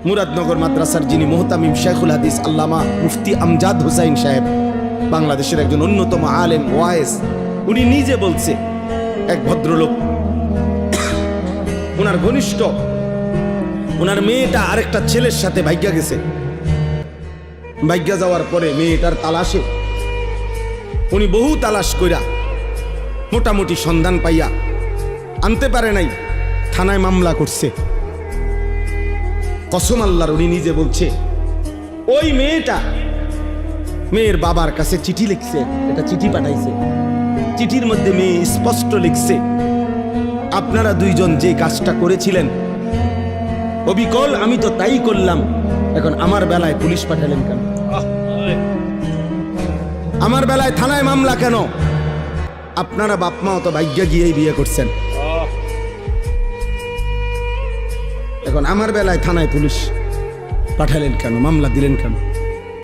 মুরাদনগর মাদ্রাসার যিনি মুহতামিম শেখুল হাদিস আল্লামা মুফতি আমজাদ হুসাইন সাহেব, বাংলাদেশের একজন অন্যতম আলেম ওয়াইজ, উনি নিজে বলছে এক ভদ্রলোক, ওনার ঘনিষ্ঠ, ওনার মেয়েটা আরেকটা ছেলের সাথে ভাগ্যা গেছে। ভাগ্যা যাওয়ার পরে মেয়েটার তালাশে উনি বহু তালাশ কইরা মোটামুটি সন্ধান পাইয়া আনতে পারে নাই, থানায় মামলা করছে। কসম আল্লাহর, উনি নিজে বলছে ওই মেয়েটা মেয়ের বাবার কাছে চিঠি লিখছে, একটা চিঠি পাঠাইছে। চিঠির মধ্যে মেয়ে স্পষ্ট লিখছে, আপনারা দুইজন যে কাজটা করেছিলেন অবিকল আমি তো তাই করলাম, এখন আমার বেলায় পুলিশ পাঠালেন কেন? আমার বেলায় থানায় মামলা কেন? আপনারা বাপ মা তো ভাগ্যা গিয়েই বিয়ে করছেন, এখন আমার বেলায় থানায় পুলিশ পাঠালেন কেন, মামলা দিলেন কেন?